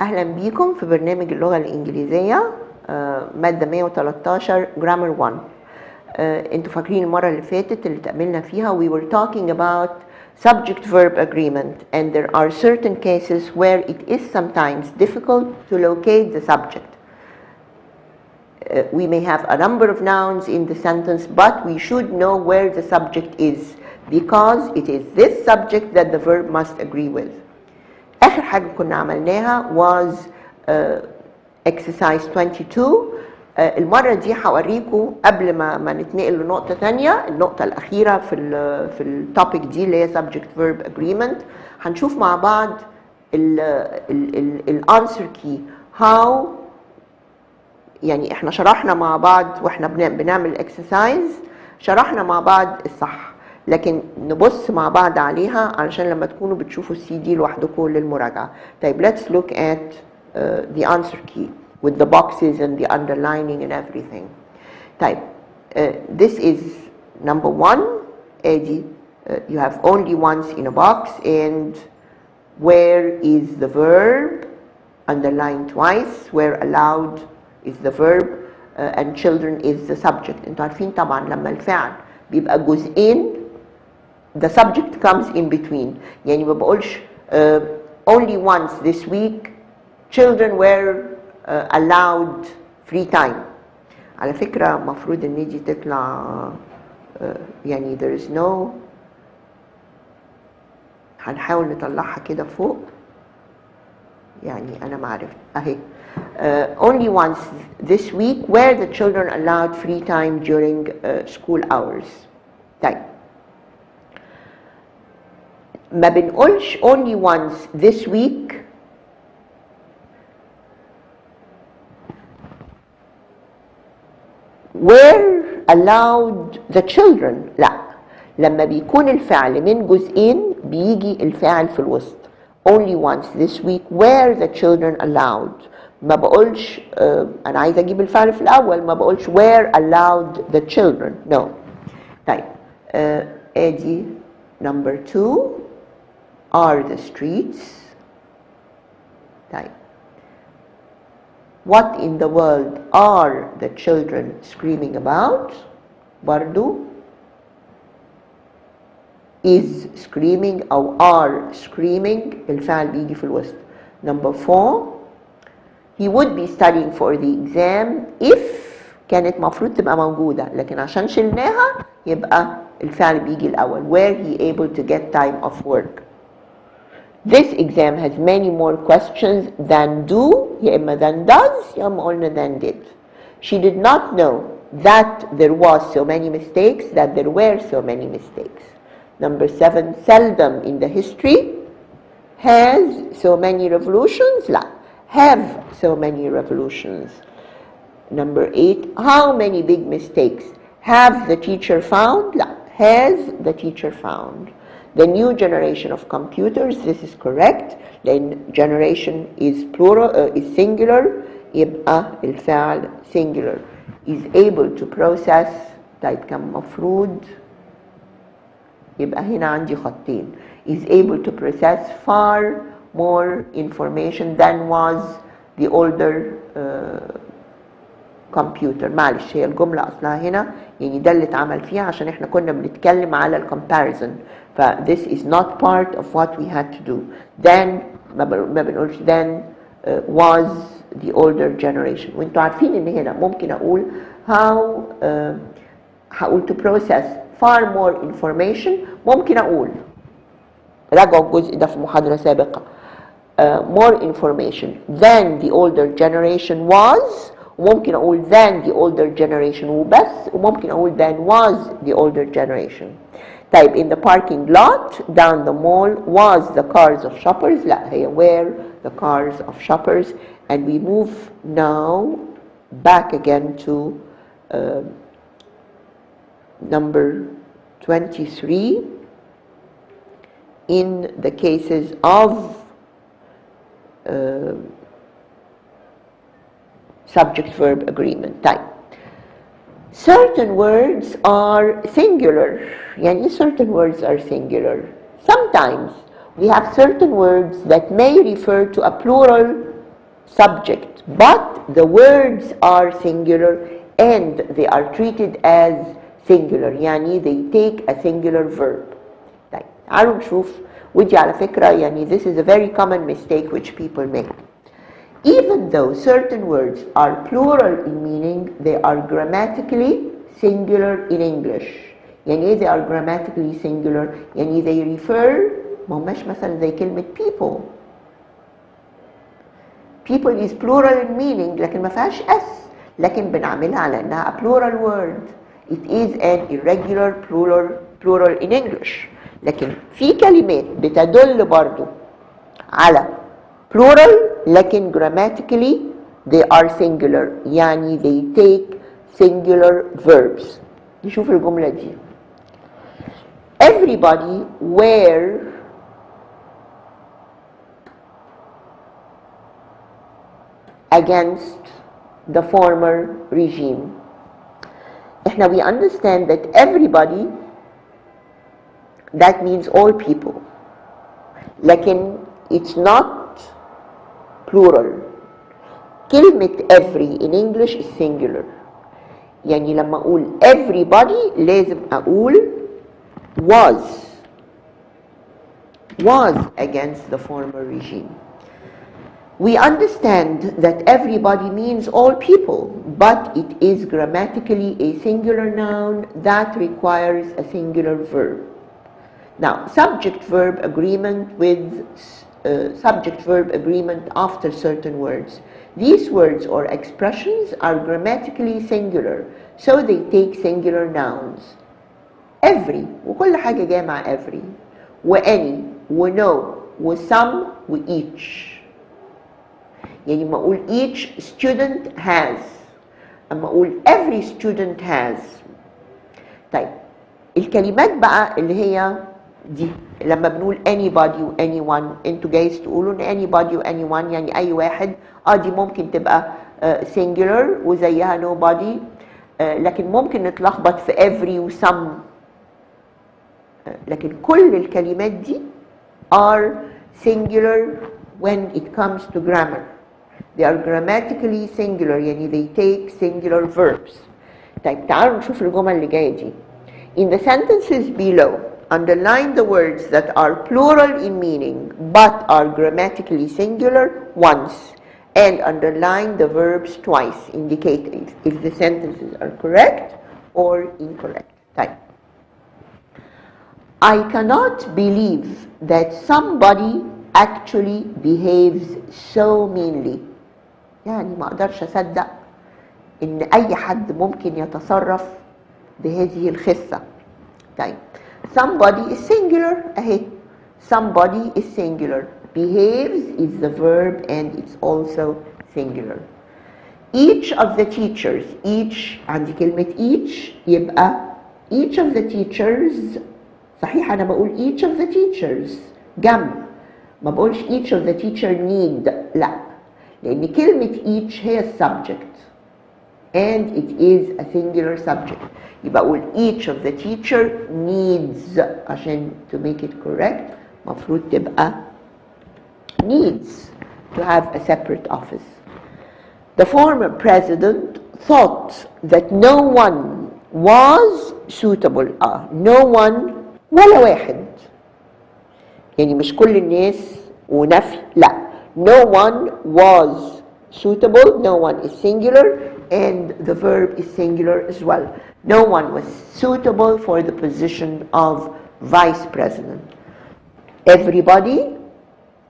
أهلا بيكم في برنامج اللغة الإنجليزية مادة 113 Grammar 1. انتوا فاكرين المرة اللي فاتت اللي تقابلنا فيها we were talking about subject-verb agreement, and there are certain cases where it is sometimes difficult to locate the subject. We may have a number of nouns in the sentence, but we should know where the subject is because it is this subject that the verb must agree with. آخر حاجة كنا عملناها was exercise 22. المرة دي هوريكم قبل ما نتنقل لنقطة تانية، النقطة الأخيرة في التوبيك دي اللي هي subject verb agreement. هنشوف مع بعض الانسر كي how، يعني احنا شرحنا مع بعض واحنا بنعمل exercise، شرحنا مع بعض الصح، لكن نبص مع بعض عليها علشان لما تكونوا بتشوفوا السي دي لوحدكم للمراجعة. طيب let's look at the answer key with the boxes and the underlining and everything. طيب this is number one. ادي you have only once in a box, and where is the verb underlined twice, where allowed is the verb and children is the subject. انتوا عارفين طبعا لما الفعل بيبقى جزئين the subject comes in between، يعني ما بقولش only once this week children were allowed free time. على فكرة مفروض ان دي تطلع يعني there is no، هنحاول نطلعها كده فوق، يعني انا ما عرفت اهي only once this week where the children allowed free time during school hours. طيب ما بنقولش only once this week were allowed the children. لا، لما بيكون الفعل من جزئين بيجي الفعل في الوسط. only once this week were the children allowed. ما بقولش أنا عايزة أجيب الفعل في الأول، ما بقولش were allowed the children. no. طيب ادي number 2 are the streets. طيب what in the world are the children screaming about؟ برضو is screaming أو are screaming الفعل بيجي في الوسط. number 4 he would be studying for the exam if كانت مفروض تبقى موجودة، لكن عشان شلناها يبقى الفعل بيجي الأول where he able to get time of work. This exam has many more questions than do، يا إما than does يا إما قلنا than did. She did not know that there was so many mistakes, that there were so many mistakes. number 7 seldom in the history has so many revolutions. لا، have so many revolutions. number 8 how many big mistakes have the teacher found؟ لا، has the teacher found. the new generation of computers، this is correct لأن generation is plural is singular يبقى الفعل singular. is able to process، طيب كان مفروض يبقى هنا عندي خطين. is able to process far more information than was the older computer. معلش هي الجملة أصلها هنا يعني ده اللي اتعمل فيها عشان احنا كنا بنتكلم على الcomparison، ف this is not part of what we had to do. then ما بنقولش then was the older generation. وانتوا عارفين ان هنا ممكن اقول how هقول to process far more information، ممكن اقول راجعوا الجزء ده في محاضرة سابقة more information than the older generation was، وممكن اقول than the older generation وبس، وممكن اقول than was the older generation. طيب in the parking lot down the mall was the cars of shoppers. لا، هي were the cars of shoppers. and we move now back again to number 23 in the cases of subject-verb agreement. طيب certain words are singular. يعني certain words are singular. sometimes we have certain words that may refer to a plural subject, but the words are singular and they are treated as singular. يعني they take a singular verb. طيب تعالوا نشوف. ودي على فكرة يعني this is a very common mistake which people make. Even though certain words are plural in meaning, they are grammatically singular in English. يعني ايه they are grammatically singular؟ يعني they refer ما هماش مثلا زي كلمة people. People is plural in meaning لكن ما فيهاش s، لكن بنعملها على انها a plural word. It is an irregular plural in English. لكن في كلمات بتدل برضو على plural لكن grammatically they are singular. يعني they take singular verbs. نشوف الجملة دي. Everybody were against the former regime. احنا we understand that everybody that means all people. لكن it's not plural. كلمة every in English is singular. يعني لما أقول everybody لازم أقول was against the former regime. We understand that everybody means all people, but it is grammatically a singular noun that requires a singular verb. Now, subject-verb agreement with subject-verb agreement after certain words. These words or expressions are grammatically singular, so they take singular nouns. Every وكل حاجة جاية مع every وany وno وsome وeach. يعني ما أقول each student has، أما أقول every student has. طيب الكلمات بقى اللي هي دي لما بنقول anybody و anyone، انتوا جايز تقولوا ان anybody و anyone يعني أي واحد، دي ممكن تبقى singular وزيها nobody، لكن ممكن نتلخبط في every و some. لكن كل الكلمات دي are singular when it comes to grammar. They are grammatically singular يعني they take singular verbs. طيب تعالوا نشوف الجمل اللي جاية دي. In the sentences below, underline the words that are plural in meaning but are grammatically singular once and underline the verbs twice, indicating if the sentences are correct or incorrect. طيب I cannot believe that somebody actually behaves so meanly. يعني ما اقدرش اصدق ان اي حد ممكن يتصرف بهذه الخسة. طيب somebody is singular اهي، somebody is singular. Behaves is the verb and it's also singular. Each of the teachers، each عندي كلمة each يبقى each of the teachers. صحيح أنا بقول each of the teachers جمع، ما بقولش each of the teacher need، لا، لأن كلمة each هي subject and it is a singular subject. يبقى أقول each of the teacher needs، عشان to make it correct مفروض تبقى needs to have a separate office. The former president thought that no one was suitable. No one ولا واحد، يعني مش كل الناس ونفي، لا. No one was suitable, no one is singular and the verb is singular as well. No one was suitable for the position of vice president. Everybody,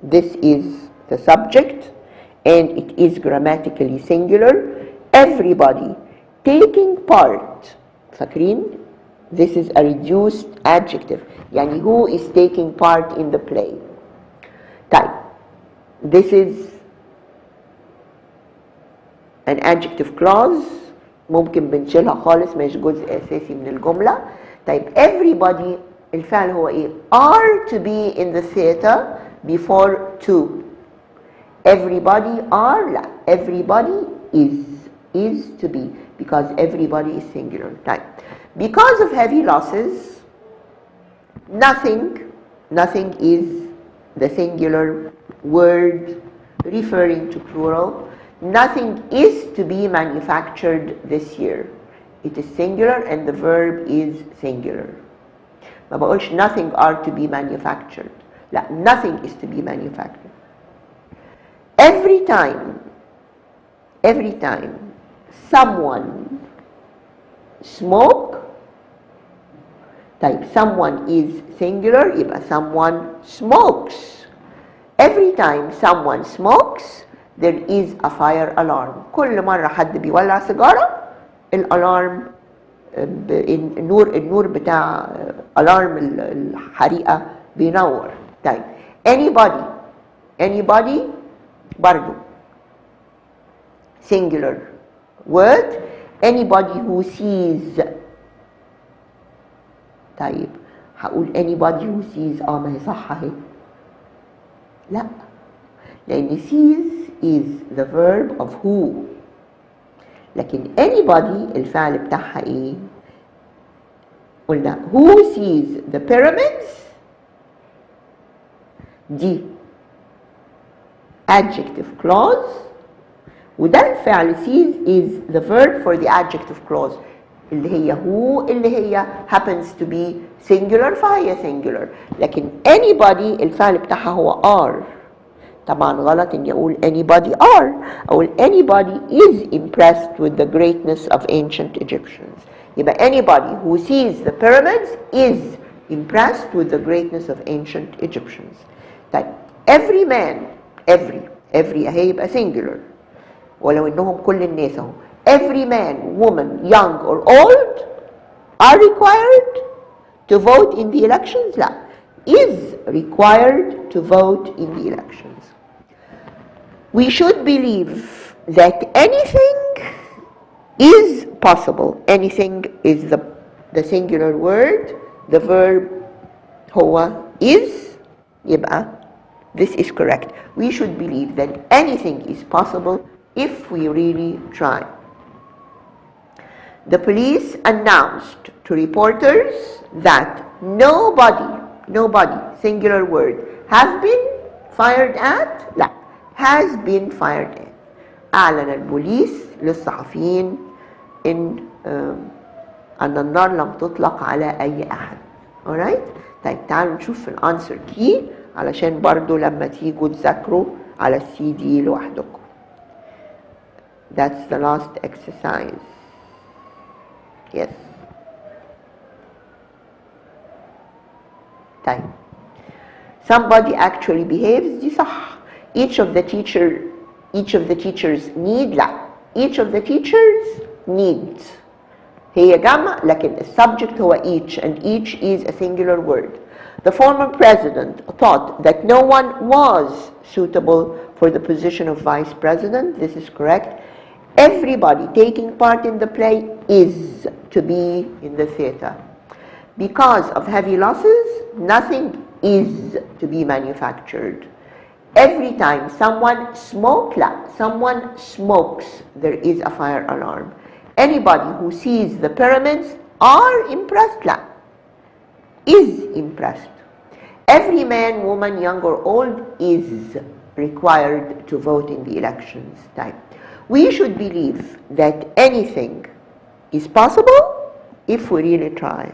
this is the subject and it is grammatically singular. Everybody taking part. فاكرين؟ This is a reduced adjective. يعني who is taking part in the play. طيب this is an adjective clause ممكن بنشيلها خالص، مش جزء أساسي من الجملة. طيب everybody الفعل هو إيه؟ are to be in the theater before to. Everybody are لا، everybody is to be because everybody is singular. طيب because of heavy losses, nothing is the singular word referring to plural. Nothing is to be manufactured this year. It is singular and the verb is singular. ما بقولش nothing are to be manufactured. لا, nothing is to be manufactured. Every time someone smoke, طيب someone is singular, يبقى someone smokes. Every time someone smokes, there is a fire alarm. كل مرة حد بيولع سيجارة الالارم النور بتاع الارم الحريقة بينور. طيب anybody برضو singular word. anybody who sees. طيب هقول anybody who sees ما هي صح اهي. لا, لأن sees is the verb of who. لكن anybody الفعل بتاعها ايه؟ قلنا who sees the pyramids دي adjective clause, وده الفعل sees is the verb for the adjective clause اللي هي who اللي هي happens to be singular فهي singular. لكن anybody الفعل بتاعها هو are. طبعا غلط اني اقول anybody are. اقول anybody is impressed with the greatness of ancient Egyptians. يبقى anybody who sees the pyramids is impressed with the greatness of ancient Egyptians. طيب every man every اهي يبقى singular ولو انهم كل الناس اهو. every man, woman, young or old are required to vote in the elections. لا, is required to vote in the elections. We should believe that anything is possible. Anything is the singular word. The verb هو is. يبقى this is correct. We should believe that anything is possible if we really try. The police announced to reporters that nobody, singular word, has been fired at. لا, has been fired at. أعلن البوليس للصحفيين أن النار لم تطلق على أي أحد. alright. طيب تعالوا نشوف في الانسر كي علشان برضو لما تيجوا تذاكروا على السي دي لوحدكم. That's the last exercise. Yes. طيب. Somebody actually behaves. دي صح. Each of the teachers need. لا. Each of the teachers needs. هي جمع لكن السبجect هو each and each is a singular word. The former president thought that no one was suitable for the position of vice president. This is correct. Everybody taking part in the play is to be in the theater. Because of heavy losses, nothing is to be manufactured. Every time someone smokes, there is a fire alarm. Anybody who sees the pyramids are impressed. لا, is impressed. Every man, woman, young or old is required to vote in the elections time. We should believe that anything is possible if we really try.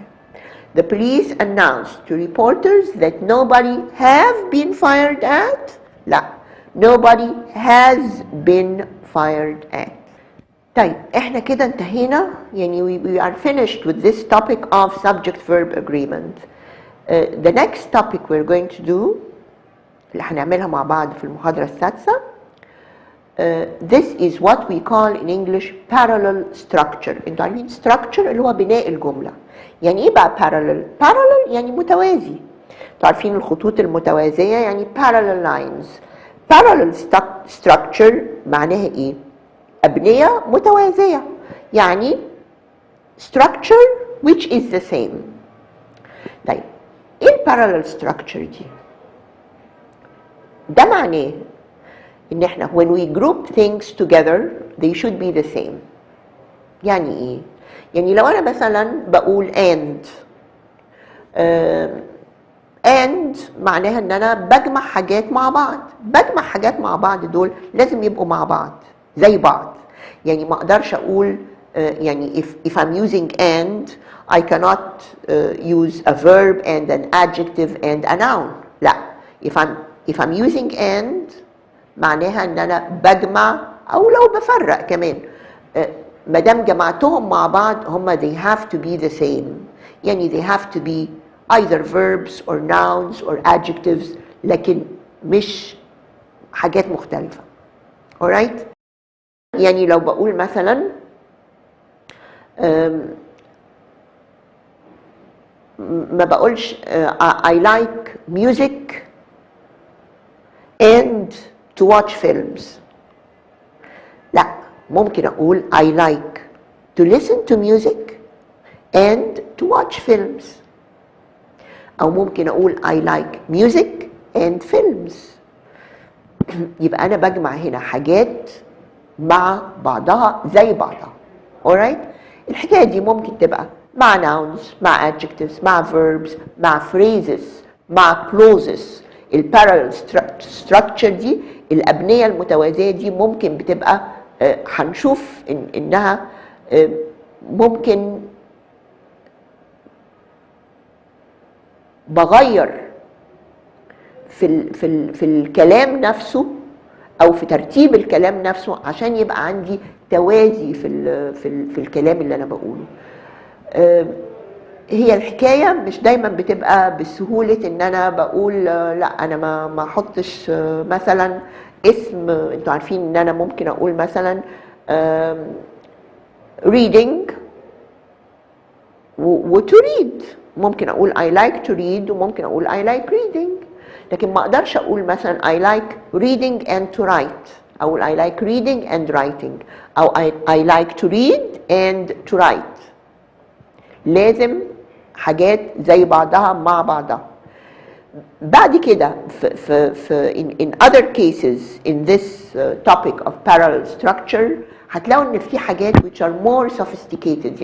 The police announced to reporters that nobody have been fired at. لا, nobody has been fired at. طيب احنا كده انتهينا يعني we are finished with this topic of subject-verb agreement. The next topic we're going to do اللي هنعملها مع بعض في المحاضرة السادسة. This is what we call in English parallel structure. انتوا عارفين structure اللي هو بناء الجملة. يعني ايه بقى parallel؟ parallel يعني متوازي. انتوا عارفين الخطوط المتوازية يعني parallel lines. Parallel structure معناها ايه؟ أبنية متوازية. يعني structure which is the same. طيب ايه parallel structure دي؟ ده معناه ان احنا when we group things together they should be the same. يعني ايه؟ يعني لو انا مثلا بقول and معناها ان انا بجمع حاجات مع بعض. بجمع حاجات مع بعض دول لازم يبقوا مع بعض زي بعض. يعني ما اقدرش اقول يعني if I'm using and I cannot use a verb and an adjective and a noun. لا, if I'm using and معناها ان انا بجمع او لو بفرق كمان. ما دام جمعتهم مع بعض هما they have to be the same. يعني they have to be either verbs or nouns or adjectives, لكن مش حاجات مختلفة. alright. يعني لو بقول مثلا ما بقولش I like music and to watch films. لا, ممكن أقول I like to listen to music and to watch films. أو ممكن أقول I like music and films. يبقى أنا بجمع هنا حاجات مع بعضها زي بعضها. alright. الحكاية دي ممكن تبقى مع nouns, مع adjectives, مع verbs, مع phrases, مع clauses. البارallel structure دي, الأبنية المتوازية دي ممكن بتبقى هنشوف إنها ممكن بغير في الكلام نفسه أو في ترتيب الكلام نفسه عشان يبقى عندي توازي في الكلام اللي أنا بقوله. هي الحكاية مش دايما بتبقى بسهولة ان انا بقول لا انا ما احطش مثلا اسم. انتوا عارفين ان انا ممكن اقول مثلا reading و to read. ممكن اقول I like to read وممكن اقول I like reading. لكن ما اقدرش اقول مثلا I like reading and to write. اقول I like reading and writing. او I like to read and to write. لازم حاجات زي بعضها مع بعضها. بعد كده in other cases in this topic of parallel structure هتلاقوا ان في حاجات which are more sophisticated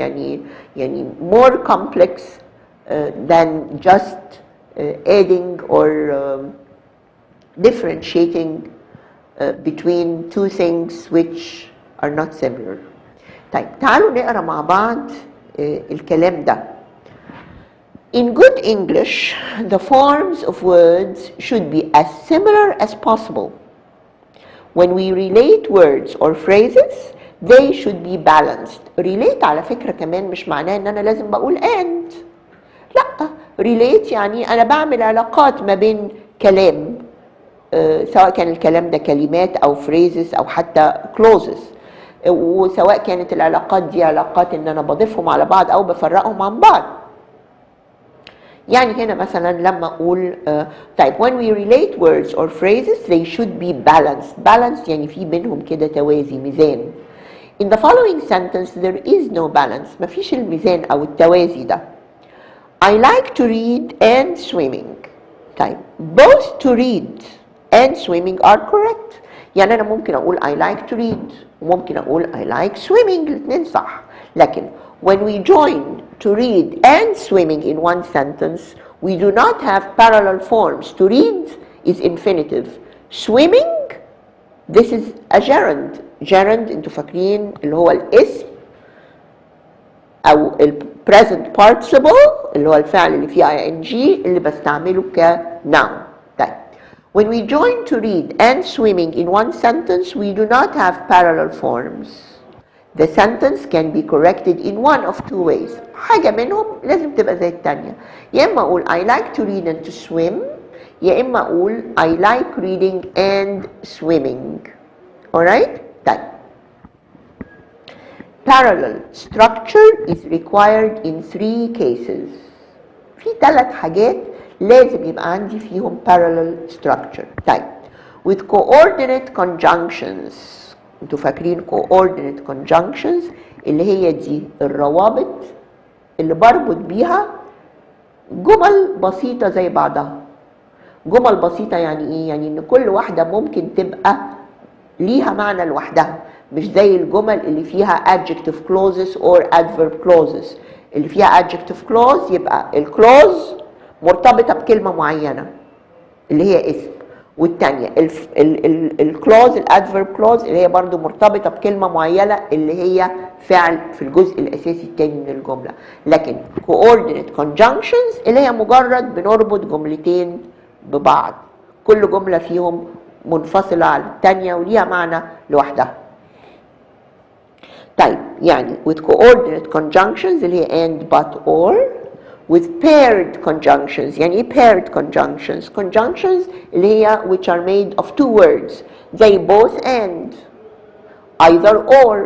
يعني more complex than just adding or differentiating between two things which are not similar. طيب تعالوا نقرا مع بعض الكلام ده. In good English, the forms of words should be as similar as possible. When we relate words or phrases, they should be balanced. Relate على فكرة كمان مش معناه ان انا لازم بقول and. لا, relate يعني انا بعمل علاقات ما بين كلام سواء كان الكلام ده كلمات او phrases او حتى clauses. وسواء كانت العلاقات دي علاقات ان انا بضيفهم على بعض او بفرقهم عن بعض. يعني هنا مثلا لما اقول طيب when we relate words or phrases they should be balanced. balanced يعني في بينهم كده توازي, ميزان. In the following sentence there is no balance. مفيش الميزان او التوازي ده. I like to read and swimming. طيب both to read and swimming are correct. يعني انا ممكن اقول I like to read وممكن اقول I like swimming, الاثنين صح. لكن when we join to read and swimming in one sentence, we do not have parallel forms. To read is infinitive. Swimming, this is a gerund. Gerund انتوا فاكرين اللي هو الاسم او present participle اللي هو الفعل اللي فيه ing اللي بستعمله كnoun. طيب when we join to read and swimming in one sentence, we do not have parallel forms. The sentence can be corrected in one of two ways. حاجة منهم لازم تبقى زي التانية. يا إما أقول I like to read and to swim, يا إما أقول I like reading and swimming. Alright? طيب. Parallel structure is required in 3 cases. في 3 حاجات لازم يبقى عندي فيهم parallel structure. طيب. With coordinate conjunctions. انتوا فاكرين coordinate conjunctions اللي هي دي الروابط اللي بربط بيها جمل بسيطة زي بعضها. جمل بسيطة يعني ايه؟ يعني ان كل واحدة ممكن تبقى ليها معنى لوحدها، مش زي الجمل اللي فيها adjective clauses or adverb clauses. اللي فيها adjective clause يبقى الclause مرتبطة بكلمة معينة، اللي هي اسم، والتانية الكلوز الادفيرب كلوز اللي هي برضو مرتبطة بكلمة معينة اللي هي فعل في الجزء الأساسي التاني من الجملة. لكن coordinate conjunctions اللي هي مجرد بنربط جملتين ببعض، كل جملة فيهم منفصلة عن التانية وليها معنى لوحدها. طيب يعني with coordinate conjunctions اللي هي and but or، with paired conjunctions. يعني ايه paired conjunctions؟ conjunctions اللي هي which are made of two words زي both and، either or،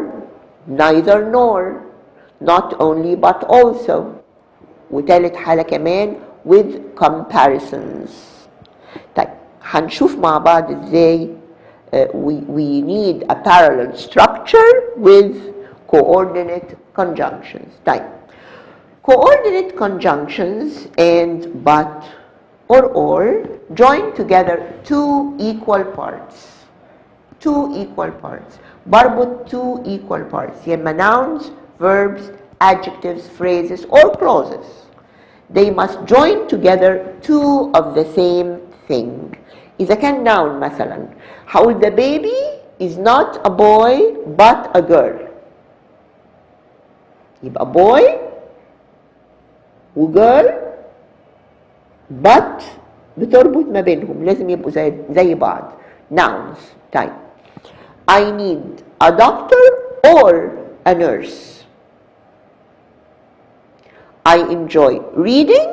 neither nor، not only but also. وتالت حالة كمان with comparisons. طيب هنشوف مع بعض ازاي we need a parallel structure with coordinate conjunctions. طيب coordinate conjunctions and but or join together two equal parts. Two equal parts. بربط two equal parts. يما nouns, verbs, adjectives, phrases or clauses. They must join together two of the same thing. إذا كان noun مثلا هقول the baby is not a boy but a girl. يبقى boy وجيرل but بتربط ما بينهم، لازم يبقوا زي بعض nouns. طيب I need a doctor or a nurse. I enjoy reading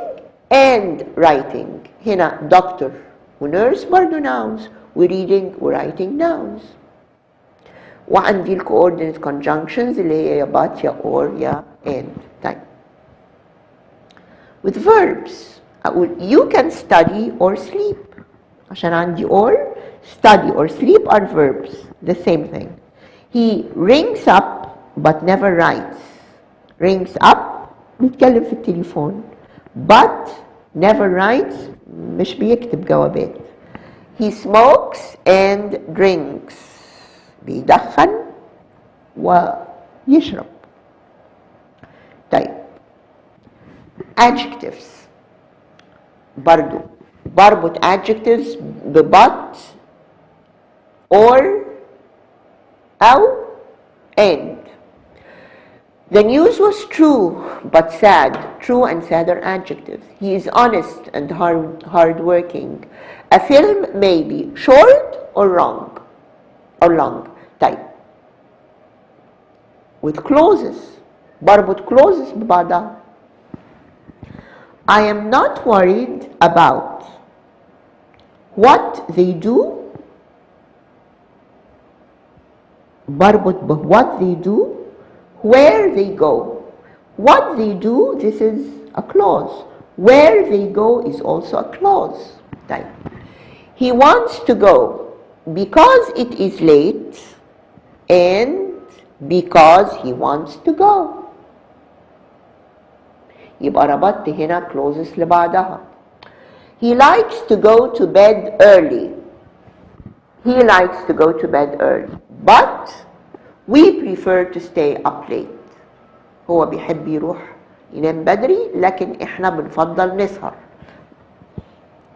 and writing. هنا doctor ونurse برضو nouns، وreading writing nouns. وعندي ال coordinate conjunctions اللي هي يا but يا or يا and. طيب with verbs أقول you can study or sleep. عشان عندي or study or sleep are verbs, the same thing. He rings up but never writes. Rings up بيتكلم في التليفون but never writes مش بيكتب جوابات. He smokes and drinks بيدخن ويشرب. طيب adjectives برضو بربط adjectives ببut or أو and. The news was true but sad. True and sad are adjectives. He is honest and hardworking. A film may be short or long. طيب with clauses بربط clauses ببعضها. I am not worried about what they do. بربط ب what they do, where they go. What they do, this is a clause. Where they go is also a clause. طيب he wants to go because it is late and because he wants to go. يبقى ربطت هنا clauses لبعضها. He likes to go to bed early. He likes to go to bed early. But we prefer to stay up late. هو بيحب يروح ينام بدري لكن احنا بنفضل نسهر.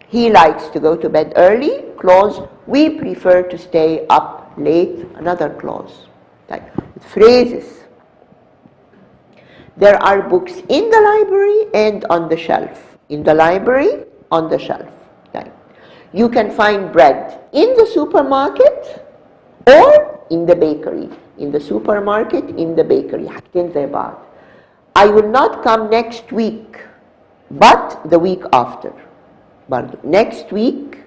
He likes to go to bed early, clause. We prefer to stay up late, another clause. طيب phrases. There are books in the library and on the shelf. In the library, on the shelf. طيب you can find bread in the supermarket or in the bakery. In the supermarket, in the bakery. حاجتين زي بعض. I will not come next week, but the week after. برضو next week,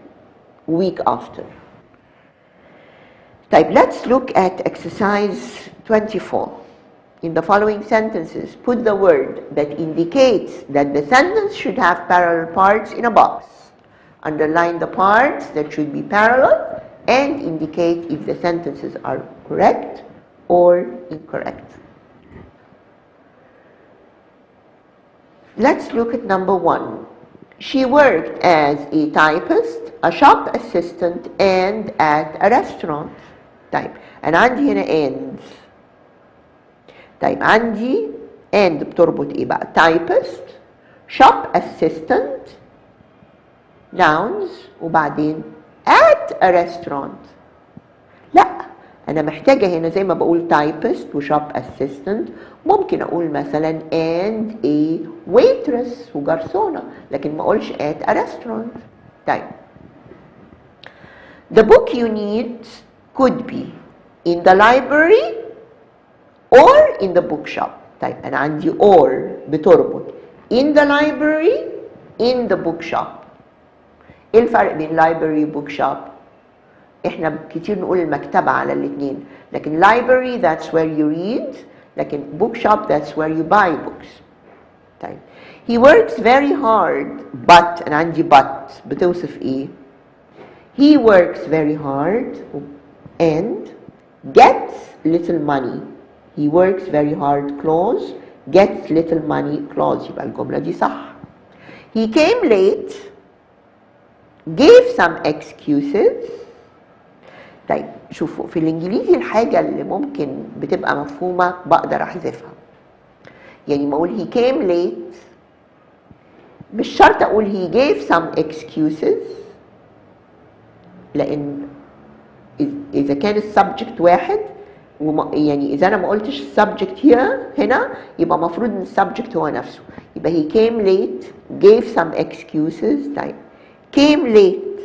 week after. طيب let's look at exercise 24. In the following sentences, put the word that indicates that the sentence should have parallel parts in a box. Underline the parts that should be parallel and indicate if the sentences are correct or incorrect. Let's look at number 1. She worked as a typist, a shop assistant, and at a restaurant. طيب أنا عندي هنا and. طيب عندي and بتربط إيه بقى؟ typist, shop assistant, nouns وبعدين at a restaurant. لا، أنا محتاجة هنا زي ما بقول typist و shop assistant، ممكن أقول مثلا and a waitress وجرسونة، لكن ما أقولش at a restaurant. طيب the book you need could be in the library or in the bookshop. طيب أنا عندي or بتربط in the library in the bookshop. إيه الفرق بين library و bookshop؟ إحنا كتير نقول المكتبة على الاتنين، لكن library that's where you read، لكن bookshop that's where you buy books. طيب he works very hard but أنا عندي but بتوصف إيه؟ he works very hard and gets little money. he works very hard clause gets little money clause، يبقى الجملة دي صح. he came late gave some excuses. طيب شوفوا في الانجليزي الحاجة اللي ممكن بتبقى مفهومة بقدر احذفها. يعني ما اقول he came late مش شرط اقول he gave some excuses، لان اذا كان السبجكت واحد يعني اذا انا ما قلتش السبجكت هنا يبقى مفروض ان السبجكت هو نفسه، يبقى he came late gave some excuses. طيب came late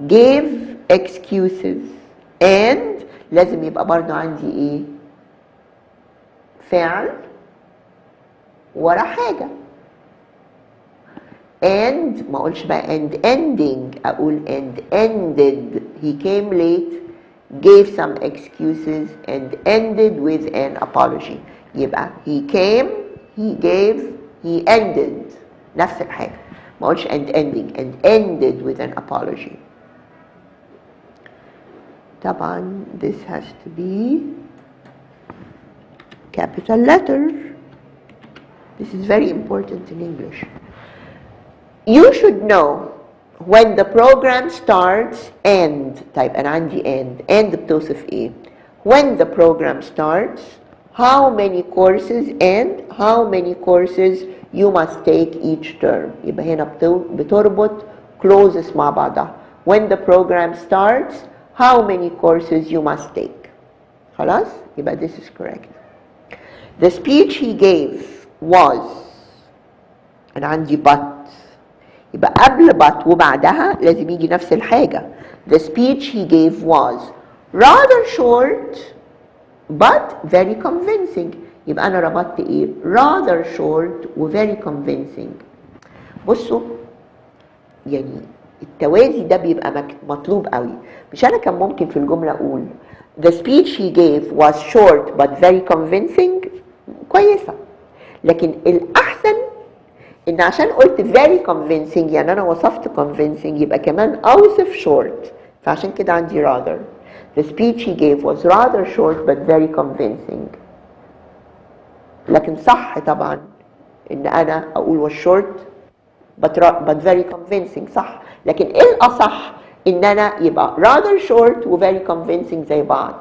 gave excuses and لازم يبقى برضو عندي ايه؟ فعل ورا حاجة. and ما اقولش بقى and ending، اقول and ended. he came late gave some excuses and ended with an apology. يبقى he came he gave he ended نفس الحاجة، ما اقولش and ending and ended with an apology. طبعا this has to be capital letter. This is very important in English. You should know when the program starts and. طيب أنا عندي and بتوصف إيه؟ when the program starts, how many courses and how many courses you must take each term. يبقى هنا بتربط clauses مع بعضها. when the program starts, how many courses you must take. خلاص؟ يبقى this is correct. The speech he gave was. أنا عندي but. يبقى قبل but وبعدها لازم يجي نفس الحاجة. The speech he gave was rather short but very convincing. يبقى أنا ربطت إيه؟ rather short و very convincing. بصوا يعني التوازي ده بيبقى مطلوب قوي. مش أنا كان ممكن في الجملة أقول the speech he gave was short but very convincing، كويسة، لكن الأحسن إن عشان قلت very convincing يعني أنا وصفت convincing يبقى كمان أوصف short، فعشان كده عندي rather. The speech he gave was rather short but very convincing. لكن صح طبعا إن أنا أقول was short but very convincing، صح، لكن إيه الأصح إن أنا يبقى rather short و very convincing زي بعض.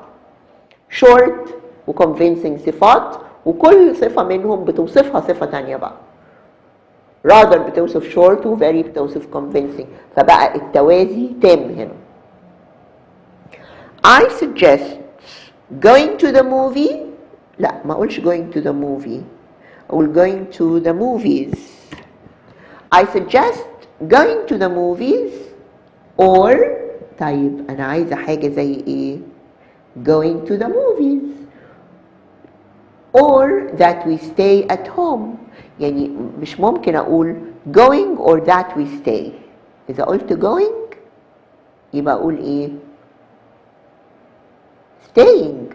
short و convincing صفات وكل صفة منهم بتوصفها صفة تانية بقى. rather بتوصف short و very بتوصف convincing، فبقى التوازي تام هنا. I suggest going to the movie. لا ما أقولش going to the movie، أقول going to the movies. I suggest going to the movies or. طيب أنا عايزة حاجة زي إيه؟ going to the movies or that we stay at home. يعني مش ممكن أقول going or that we stay. إذا قلت going يبقى أقول إيه؟ staying.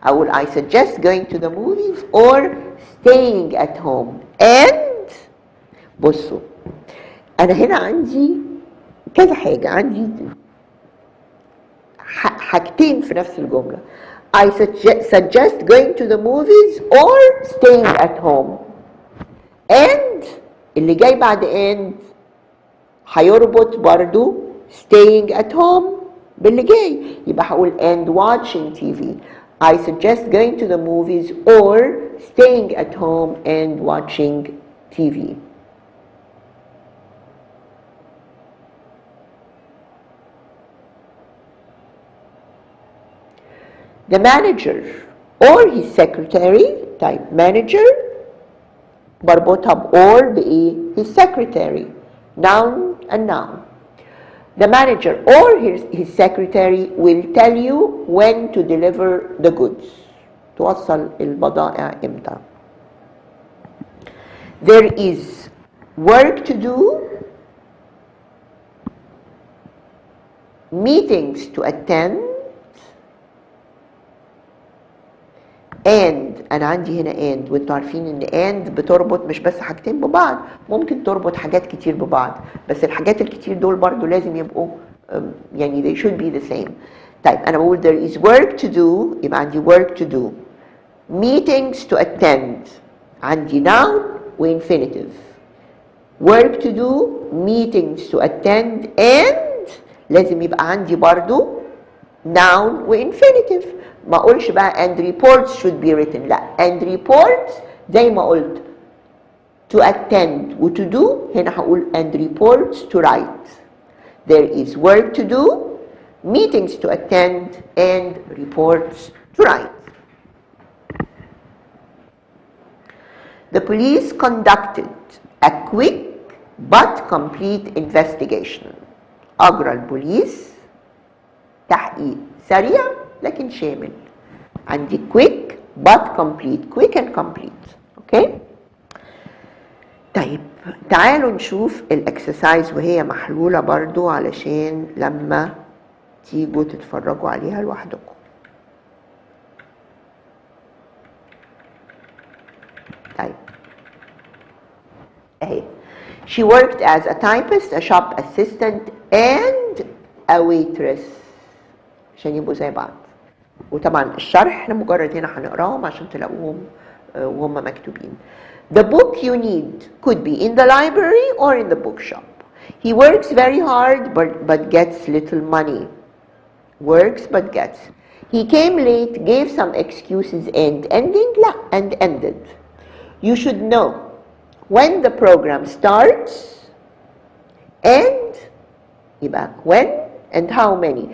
أقول I suggest going to the movies or staying at home. and بصوا أنا هنا عندي كذا حاجة، عندي حاجتين في نفس الجملة. I suggest going to the movies or staying at home. and اللي جاي بعد and هيربط برضو staying at home باللي جاي، يبقى هقول and watching TV. I suggest going to the movies or staying at home and watching TV. The manager or his secretary. طيب manager بربطها ب or بإيه؟ his secretary. Noun and noun. The manager or his secretary will tell you when to deliver the goods. توصل البضائع امتى. There is work to do, meetings to attend, and أنا عندي هنا and وانتوا عارفين إن and بتربط مش بس حاجتين ببعض، ممكن تربط حاجات كتير ببعض، بس الحاجات الكتير دول برضو لازم يبقوا يعني they should be the same. طيب أنا بقول there is work to do يبقى عندي work to do. Meetings to attend عندي noun وinfinitive. Work to do, meetings to attend, and لازم يبقى عندي برضو noun وinfinitive. ما اقولش بقى and reports should be written. لا, and reports زي ما قلت to attend و to do هنا هقول and reports to write. There is work to do, meetings to attend, and reports to write. The police conducted a quick but complete investigation. أجرى البوليس تحقيق سريع لكن شامل. عندي quick but complete. quick and complete. Okay? طيب تعالوا نشوف الاكسرسايز وهي محلولة برضو علشان لما تيجوا تتفرجوا عليها لوحدكم. طيب اهي. She worked as a typist, a shop assistant, and a waitress. عشان يبقوا زي بعض. وطبعا الشرح احنا مجرد هنا هنقراهم عشان تلاقوهم وهم مكتوبين. The book you need could be in the library or in the bookshop. He works very hard but gets little money. Works but gets. He came late, gave some excuses and ending لا and ended. You should know when the program starts and يبقى when and how many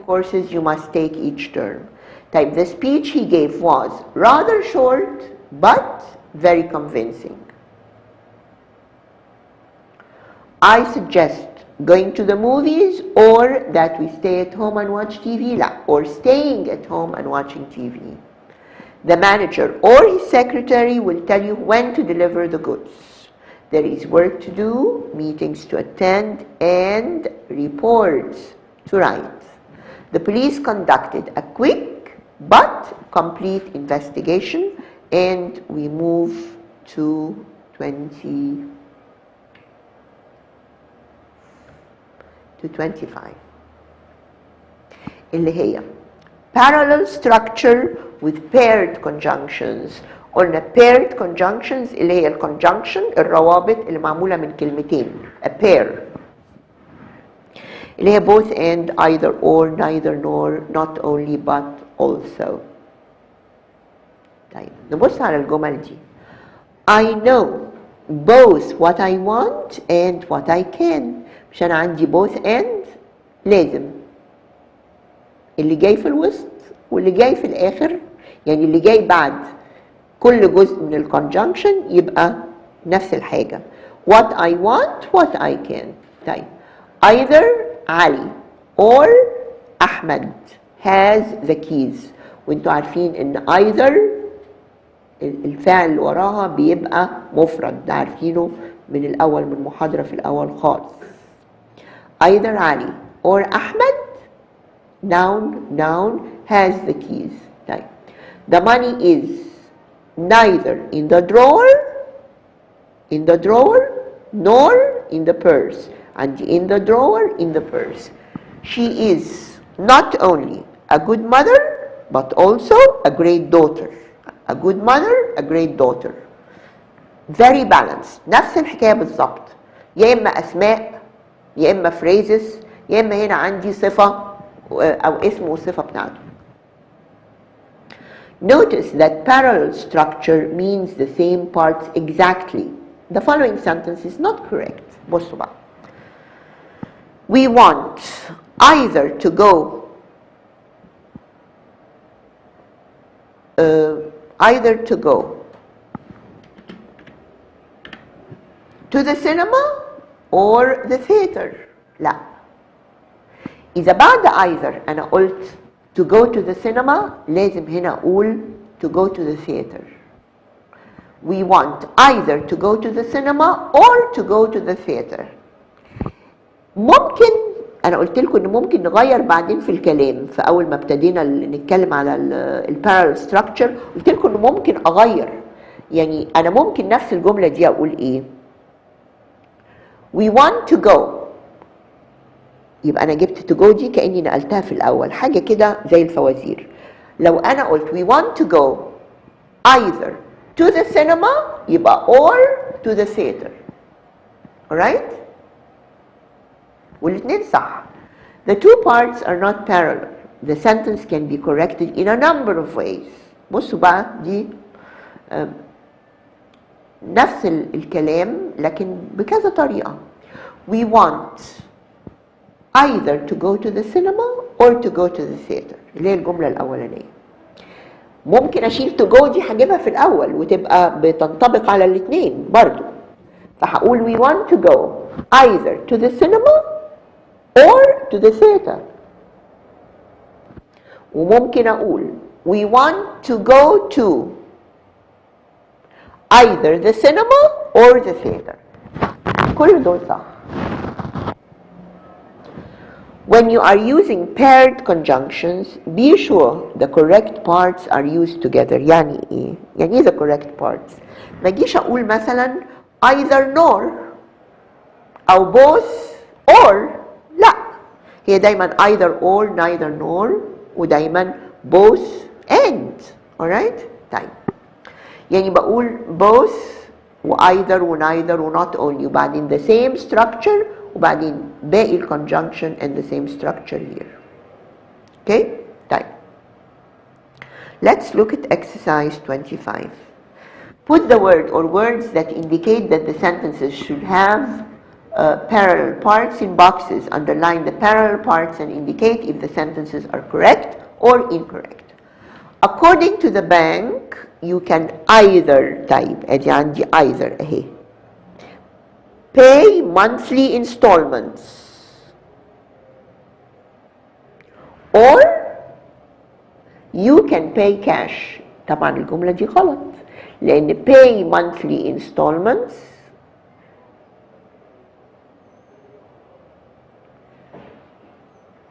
courses you must take each term. Type the speech he gave was rather short but very convincing. I suggest going to the movies or that we stay at home and watch TV لا or staying at home and watching TV. The manager or his secretary will tell you when to deliver the goods. There is work to do, meetings to attend, and reports to write. The police conducted a quick but complete investigation, and we move to 25. اللي هي parallel structure with paired conjunctions. قلنا paired conjunctions اللي هي الconjunction الروابط اللي معمولة من كلمتين a pair اللي هي both and, either or, neither nor, not only but also. طيب نبص على الجمل دي. I know both what I want and what I can. مش أنا عندي both and لازم اللي جاي في الوسط واللي جاي في الآخر يعني اللي جاي بعد كل جزء من الكونجنكشن يبقى نفس الحاجة. What I want, what I can. طيب either علي or أحمد has the keys. وانتوا عارفين ان either الفعل اللي وراها بيبقى مفرد، ده عارفينه من الأول من محاضرة في الأول خالص. either علي or أحمد noun has the keys. طيب the money is neither in the drawer nor in the purse. And in the drawer, in the purse. She is not only a good mother but also a great daughter. A good mother, a great daughter. Very balanced. نفس الحكاية بالظبط. يا إما أسماء يا إما phrases يا إما هنا عندي صفة أو اسم والصفة بتاعته. Notice that parallel structure means the same parts exactly. The following sentence is not correct. بصوا بقى. We want either to go either to go to the cinema or the theater. لا. إذا بعد either أنا قلت to go to the cinema لازم هنا أقول to go to the theater. We want either to go to the cinema or to go to the theater. ممكن أنا قلت لكم إن ممكن نغير بعدين في الكلام، فأول ما ابتدينا نتكلم على البارallel structure قلت لكم إن ممكن أغير. يعني أنا ممكن نفس الجملة دي أقول إيه؟ We want to go. يبقى أنا جبت to go دي كأني نقلتها في الأول، حاجة كده زي الفوازير. لو أنا قلت we want to go either to the cinema يبقى or to the theater. Alright? والاثنين صح. The two parts are not parallel. The sentence can be corrected in a number of ways. بصوا بقى دي نفس الكلام لكن بكذا طريقة. We want either to go to the cinema or to go to the theater. اللي هي الجملة الأولانية. ممكن أشيل to go دي هجيبها في الأول وتبقى بتنطبق على الاثنين برضو. فهقول we want to go either to the cinema or to the theater. وممكن أقول we want to go to either the cinema or the theater. كل دول صح. When you are using paired conjunctions, be sure the correct parts are used together. يعني إيه؟ يعني إيه the correct parts؟ ما أجيش أقول مثلا either nor أو both or. لا، هي دايما either or neither nor ودايما both and. alright؟ طيب يعني بقول both و either و neither و not only وبعدين the same structure وبعدين باقي ال conjunction and the same structure here. Okay? طيب. Let's look at exercise 25. Put the word or words that indicate that the sentences should have parallel parts in boxes. Underline the parallel parts and indicate if the sentences are correct or incorrect. According to the bank, you can either type, ادي عندي either اهي. Pay monthly installments or you can pay cash. طبعا الجملة دي غلط لأن pay monthly installments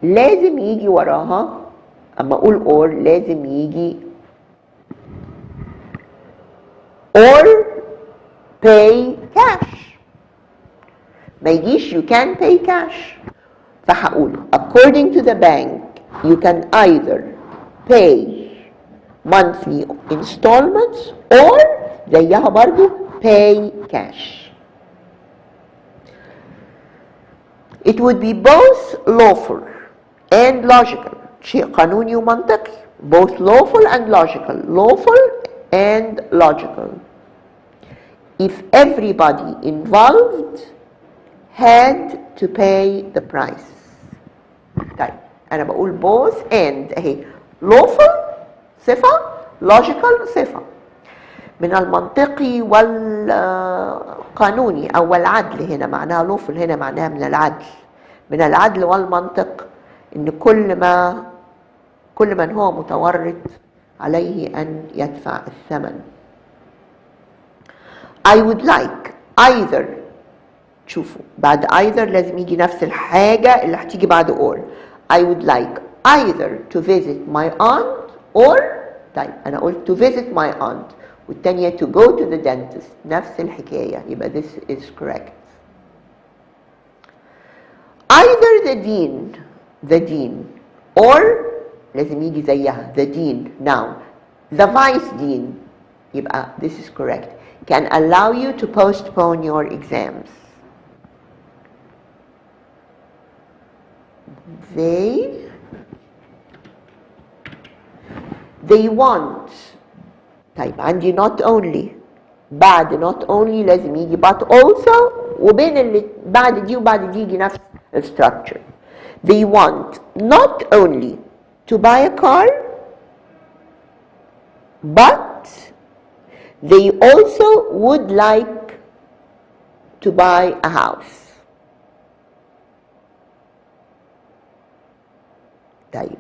لازم يجي وراها أما أقول or لازم يجي or pay cash. ما يجيش you can pay cash. فهقول according to the bank you can either pay monthly installments or زيها برضو pay cash. It would be both lawful and logical. شيء قانوني ومنطقي. Both lawful and logical. Lawful and logical. If everybody involved had to pay the price. طيب أنا بقول both and أهي lawful صفة logical صفة. من المنطقي والقانوني أو العدل هنا معناها lawful هنا معناها من العدل. من العدل والمنطق إن كل من هو متورط عليه أن يدفع الثمن. I would like either شوفوا بعد either لازم يجي نفس الحاجة اللي هتيجي بعد or. I would like either to visit my aunt or طيب أنا قلت to visit my aunt والتانية to go to the dentist نفس الحكاية يبقى this is correct. Either the dean or لازم يجي زيها the dean now the vice dean يبقى this is correct can allow you to postpone your exams. They want طيب عندي not only بعد not only لازم يجي but also وبين اللي بعد دي وبعد دي يجي نفس structure. They want not only to buy a car but they also would like to buy a house. طيب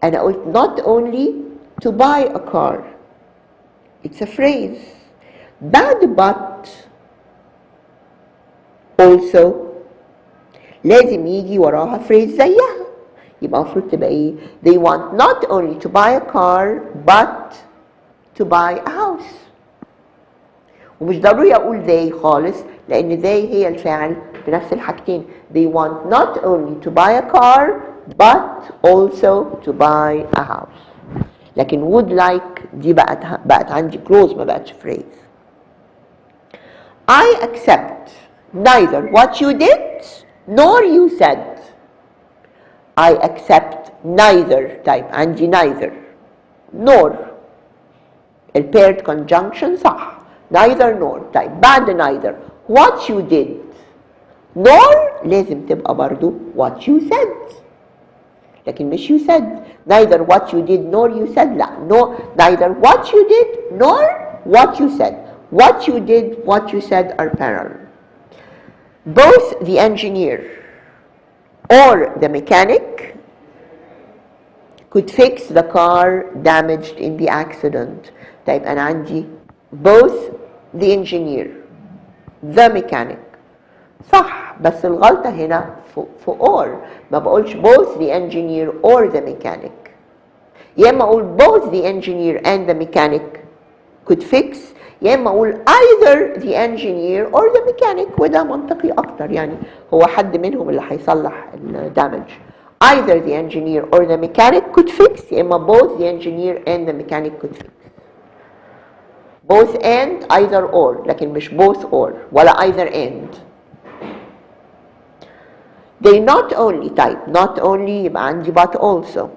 أنا قلت not only to buy a car, it's a phrase. بعد but also لازم يجي وراها phrase زيها. يبقى المفروض تبقى ايه؟ They want not only to buy a car but to buy a house. ومش ضروري اقول they خالص لان they هي الفاعل في نفس الحاجتين. They want not only to buy a car but also to buy a house. لكن would like دي بقت عندي clause ما بقتش phrase. I accept neither what you did nor you said. I accept neither type عندي neither nor paired conjunction صح. neither nor طيب بعد neither what you did nor لازم تبقى برضو what you said لكن مش you said. neither what you did nor you said لا no neither what you did nor what you said. what you did what you said are parallel. both the engineer or the mechanic could fix the car damaged in the accident. طيب أنا عندي both the engineer the mechanic صح بس الغلطة هنا في or ما بقولش both the engineer or the mechanic. يا إما أقول both the engineer and the mechanic could fix يا إما أقول either the engineer or the mechanic وده منطقي أكتر يعني هو حد منهم اللي هيصلح الدامج. either the engineer or the mechanic could fix يا إما both the engineer and the mechanic could fix. both and either or لكن مش both or ولا either and. they not only type not only يبقى عندي but also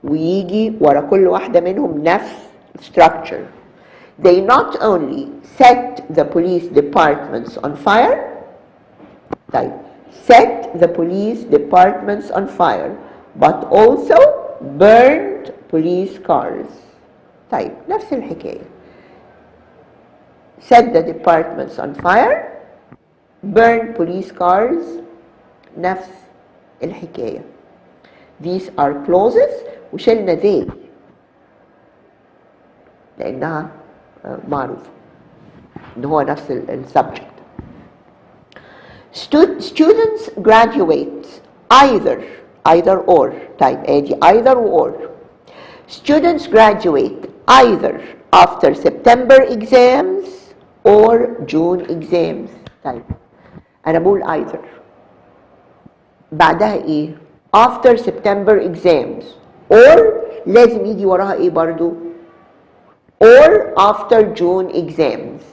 ويجي ورا كل واحدة منهم نفس structure. they not only set the police departments on fire type set the police departments on fire but also burned police cars. طيب نفس الحكاية set the departments on fire burned police cars نفس الحكاية. these are clauses وشلنا they لأنها معروف إن هو نفس السبجكت. students graduate either or طيب ادي either or. students graduate either after September exams or June exams. طيب أنا بقول either بعدها إيه؟ after September exams or لازم يجي وراها إيه برضو؟ or after June exams.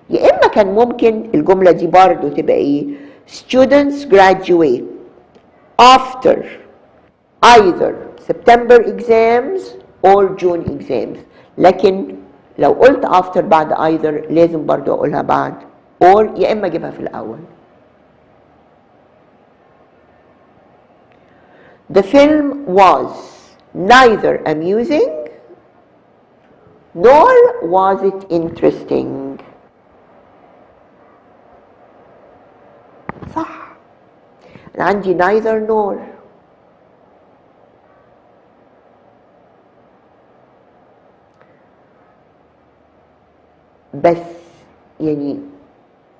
يا إما كان ممكن الجملة دي برضو تبقى إيه؟ students graduate after either September exams or June exams. لكن لو قلت after بعد either لازم برضو أقولها بعد or يا إما أجيبها في الأول. The film was neither amusing nor was it interesting. صح أنا عندي neither nor. بس يعني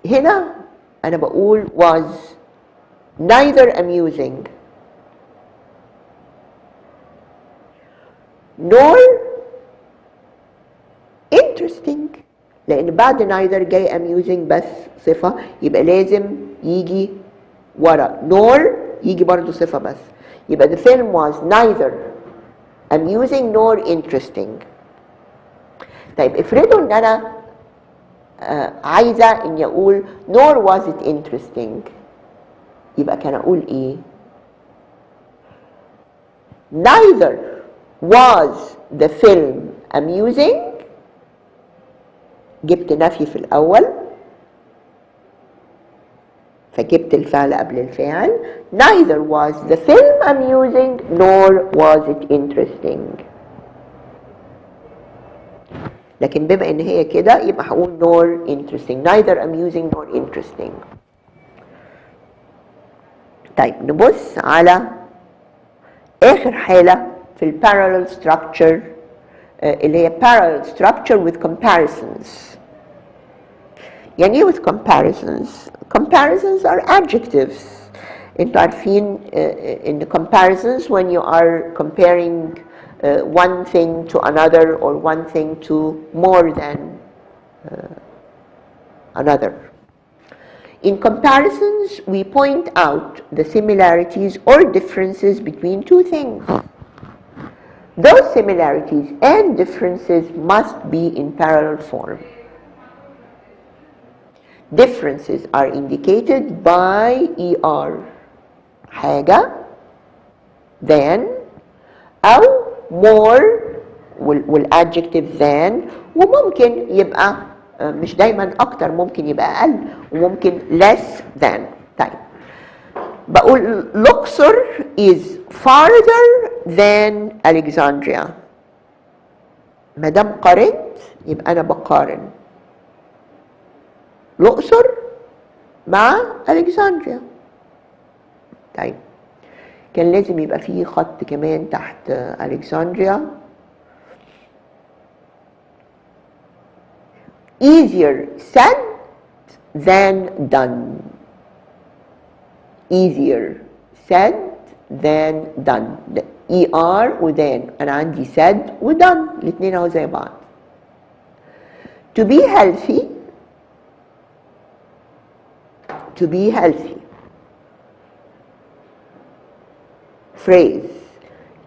هنا أنا بقول was neither amusing nor interesting لأن بعد neither جاي amusing بس صفة يبقى لازم يجي ورا nor يجي برضو صفة بس يبقى the film was neither amusing nor interesting. طيب افرضوا ان انا عايزة اني اقول nor was it interesting يبقى كان اقول ايه؟ neither was the film amusing جبت نفي في الأول فجبت الفعل قبل الفاعل. neither was the film amusing nor was it interesting. لكن بما ان هي كده يبقى هقول nor interesting, neither amusing nor interesting. طيب نبص على اخر حالة في ال parallel structure اللي هي parallel structure with comparisons. يعني ايه with comparisons؟ Comparisons are adjectives. انتوا عارفين in the comparisons when you are comparing one thing to another or one thing to more than another. In comparisons, we point out the similarities or differences between two things. Those similarities and differences must be in parallel form. Differences are indicated by ER. حاجة than أو more والadjective than, وممكن يبقى مش دايما أكتر، ممكن يبقى أقل، وممكن less than. طيب بقول Luxor is farther than Alexandria. ما دام قارنت يبقى أنا بقارن الأقصر مع ألكسندريا. طيب كان لازم يبقى فيه خط كمان تحت ألكسندريا. easier said than done. easier said than done. ER و than. أنا عندي said و done الاتنين اهو زي بعض. To be healthy. To be healthy. Phrase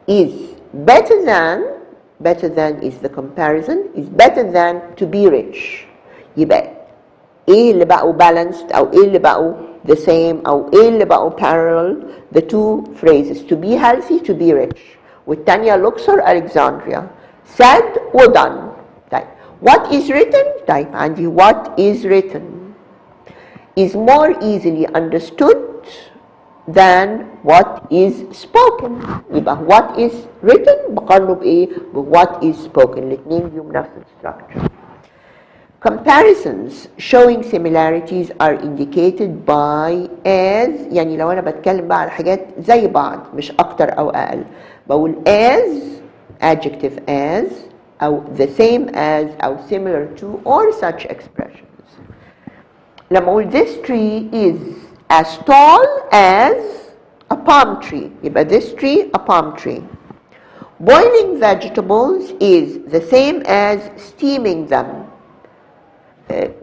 is better than is the comparison, is better than to be rich. يبقى ايه اللي بقوا balanced او ايه اللي بقوا the same او ايه اللي بقوا parallel؟ the two phrases to be healthy, to be rich. والتانية Luxor, Alexandria. said و done. طيب what is written؟ طيب عندي what is written is more easily understood than what is spoken. يبقى what is written بقارنه بإيه؟ what is spoken. الاتنين ليهم نفس structure. Comparisons showing similarities are indicated by as. يعني لو أنا بتكلم بقى على حاجات زي بعض مش أكتر أو أقل بقول as adjective as أو the same as أو similar to or such expressions. لما أقول this tree is as tall as a palm tree يبقى this tree a palm tree. Boiling vegetables is the same as steaming them.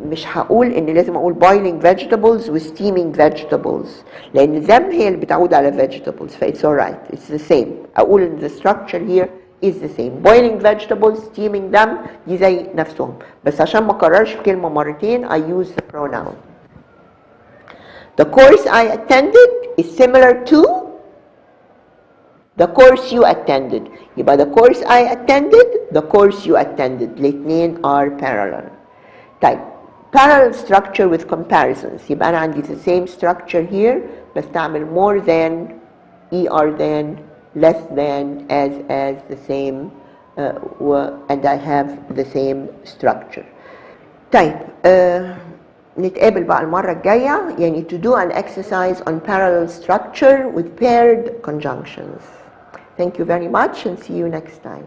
مش هقول ان لازم اقول boiling vegetables و steaming vegetables لان them هي اللي بتعود على vegetables ف it's alright, it's the same. اقول ان the structure here is the same. Boiling vegetables, steaming them دي زي نفسهم بس عشان ما اكررش كلمة مرتين I use the pronoun. The course I attended is similar to the course you attended. يبقى the course I attended, the course you attended. الاتنين are parallel. طيب parallel structure with comparisons. يبقى أنا عندي the same structure here بستعمل more than, ER than, less than, as the same and I have the same structure. طيب نتقابل بقى المرة الجاية يعني to do an exercise on parallel structure with paired conjunctions. Thank you very much and see you next time.